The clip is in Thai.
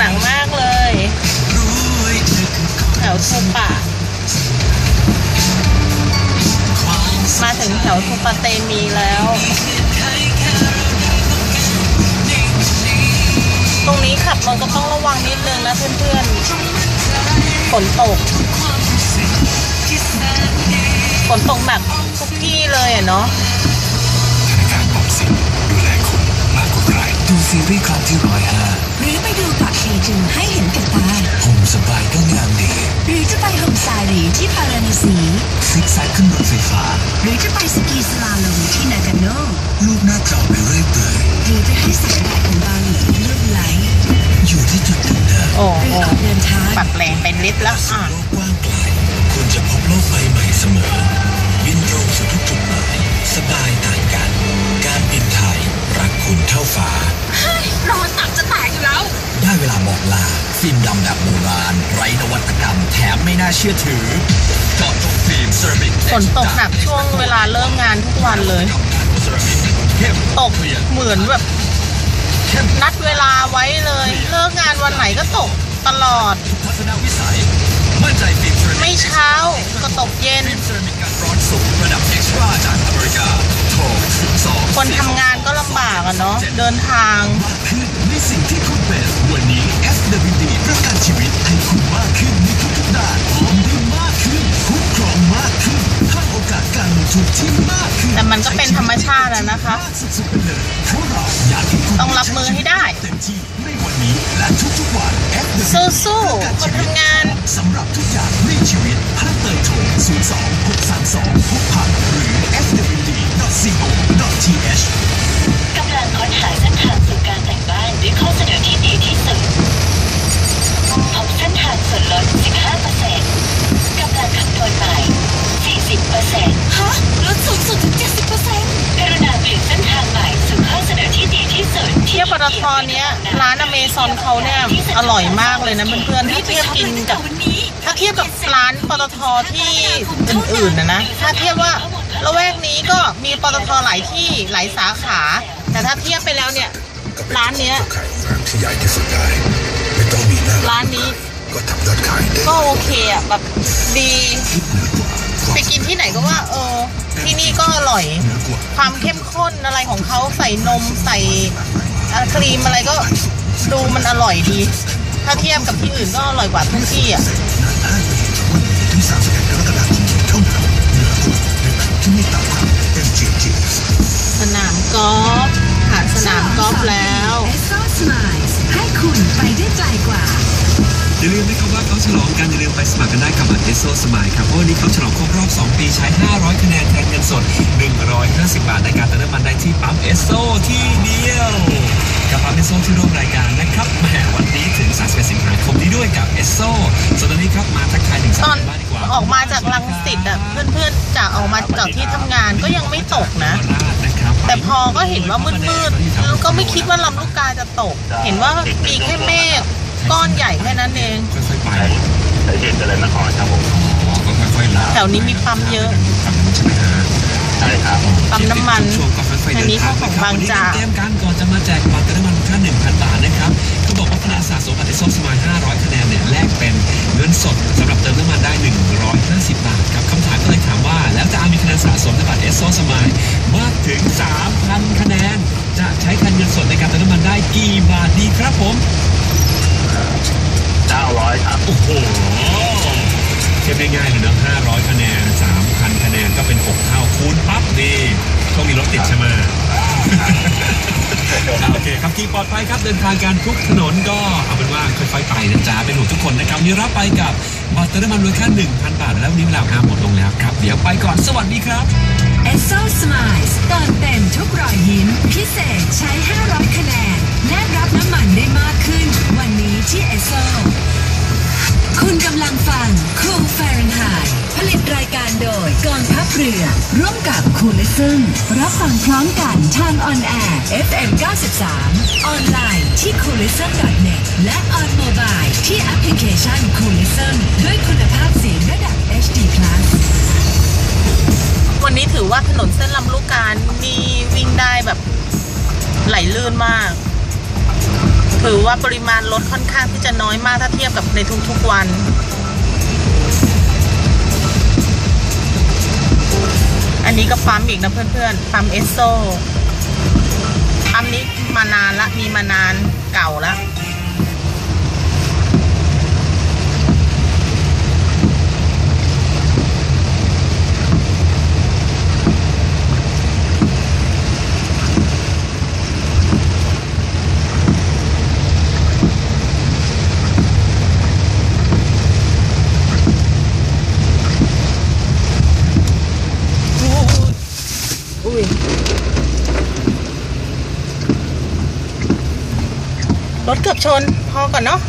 นังมากเลยแถวทูปะมาถึงแถวทูปะเตมีแล้วตรงนี้ขับรถก็ต้องระวังนิดนึงนะเพื่อนๆฝนตกหนักทุกที่เลยเนาะธนาคารออมสินดูแลคุณมากกว่าใครดูซีรีส์ครั้งที่105หรือไปดูเกาะเชจูให้เห็นกับตาห่มสบายก็งามดีหรือจะไปห่มซารีที่พาราณสีซิกแซกขึ้นรถไฟฟ้าหรือจะไปสกีสลาลมที่นากาโน่ลูกหน้าจอไปเรื่อยเปื่อยหรือจะให้สายแดดของบาหลีเลื่อนไหลอยู่ที่จุดเดิมหรือออกเดินทางปรับแรงเป็นลิตรแล้วโลกกว้างไกลคุณจะพบโลกใบใหม่เสมอบินตรงสู่ทุกจุดหมายสบายต่างกันการบินไทยรักคุณเท่าฟ้าร้อนตับจะแตกอยู่แล้วได้เวลาบอกลาฟิล์มดำแบบโบราณไร้นวัตกรรมแถมไม่น่าเชื่อถือเจาะจงฟิล์มเซรามิกฝนตกหนักช่วงเวลาเริ่มงานทุกวันเลยตกเหมือนแบบนัดเวลาไว้เลยเลิกงานวันไหนก็ตกตลอดไม่เช้าก็ตกเย็นคนทำงานก็ลำบากอะเนาะเดินทางในสิ่งที่คุณเป็นวันนี้ FWD ประกันชีวิตให้คุณมากขึ้นในทุกๆด้านพร้อมได้มากขึ้นคุ้มครองมากขึ้นให้โอกาสการลงทุนที่มากขึ้นแต่มันก็เป็นธรรมชาติแล้วนะคะต้องรับมือให้ได้สู้ๆคนทำงานสำหรับทุกอย่างในชีวิตเพิ่มเติมโทร 02-632-6000 หรือ fwd.co.th กำลังค้นหาเส้นทางสู่การแต่งบ้านด้วยข้อเสนอที่ดีที่สุดพบเส้นทางส่วนลด 15% กำลังคำนวณใหม่ 40% ฮะลดสูงสุดถึง 70% กรุณาเปลี่ยนเส้นทางใหม่สู่ข้อเสนอที่ดีที่สุดเทียบปตท.เนี้ยร้านอเมซอนเขาเนี่ยอร่อยมากเลยนะเพื่อนๆที่เทียบกินกับถ้าเทียบกับร้านปตท.ที่อื่นๆนะถ้าเทียบว่าละแวกนี้ก็มีปตท.หลายที่หลายสาขาแต่ถ้าเทียบไปแล้วเนี่ยร้านเนี้ยที่ใหญ่ที่สุดได้ไม่ต้องมีหน้าร้านนี้ก็ทำยอดขายได้ก็โอเคอ่ะแบบดีไปกินที่ไหนก็ว่าที่นี่ก็อร่อยความเข้มข้นอะไรของเขาใส่นมใส่ครีมอะไรก็ดูมันอร่อยดีถ้าเทียบกับที่อื่นก็อร่อยกว่าทุกที่อ่ะสนามกอล์ฟผ่านสนามกอล์ฟแล้วให้คุณไปได้ไกลกว่าอย่าลืมนะครับว่าเขาฉลองกันอย่าลืมไปสมัครกันได้กับบัตร Esso Smile ครับเพราะวันนี้เขาฉลองครบรอบ2 ปีใช้500คะแนนแทนเงินสด150 บาทในการเติมน้ำมันได้ที่ปั๊ม Esso ที่เดียวกับปั๊ม Esso ที่ร่วมรายการนะครับแหมวันนี้ถึง31 สิงหาคมนี้ด้วยกับ Esso ส่วนตอนนี้ครับมาทักทาย1 สัปดาห์บ้านดีกว่าออกมาจากรังสิตอ่ะเพื่อนๆจากออกมาจากที่ทำงานก็ยังไม่ตกนะแต่พอก็เห็นว่ามืดๆแล้วก็ไม่คิดว่าลำลูกกาจะตกเห็นว่ามีแค่เมฆก้อนใหญ่แค่นั้นเองค่อยๆไปสายเจริญนครครับผมก็ค่อยๆลาแถวนี้มีปั๊มเยอะใช่ไหมฮะใช่ครับปั๊มน้ำมันอันนี้เขาของบางจากเกมกันก่อนจะมาแจกบัตรเติมน้ำมันค่า 1,000 บาทนะครับเขาบอกว่าคะแนนสะสมบัตร Esso Smile 500 คะแนนเนี่ยแลกเป็นเงินสดสำหรับเติมน้ำมันได้150 บาทครับคำถามก็เลยถามว่าแล้วจะมีคะแนนสะสมในบัตร Esso Smile มากถึง 3,000 คะแนนจะใช้คะแนนเงินสดในการเติมน้ำมันได้กี่บาทดีครับผม900ครับโอ้โหเทียบง่ายๆเลยเนอะ500 คะแนน 3,000 คะแนนก็เป็น6 เท่าคูณปั๊บนี่ต้องมีรถติดใช่ไหมโอเคครับที่ปลอดภัยครับเดินทางการทุกถนนก็เอาเป็นว่าค่อยๆไปนะจ๊ะเป็นห่วงทุกคนนะครับมีรับไปกับบัตรเติมน้ำมันมูลค่า 1,000 บาทแล้วนิ้วเราหมดลงแล้วครับเดี๋ยวไปก่อนสวัสดีครับ Esso Smile เติมเต็มทุกรอยยิ้มพิเศษใช้500 คะแนนแลกรับน้ำมันได้มากขึ้นวันนี้ที่ Esso คุณกำลังฟัง Cool Fahrenheit ผลิตรายการโดยกองทัพเรือร่วมกับ Coolisten รับฟังพร้อมกันทางออนแอร์ FM 93ออนไลน์ที่ coolisten.net และ on mobile ที่แอปพลิเคชัน Coolisten ด้วยคุณภาพเสียงระดับ HD+ วันนี้ถือว่าถนนเส้นลำลูกกานี่วิ่งได้แบบไหลลื่นมาก ถือว่าปริมาณรถค่อนข้างที่จะน้อยมากถ้าเทียบกับในทุกๆวัน อันนี้ก็ปั๊มอีกนะเพื่อนๆปั๊มเอสโซปั๊มนี้มานานละมีมานานเก่าแล้วรถเกือบชนพอก่อนเนาะ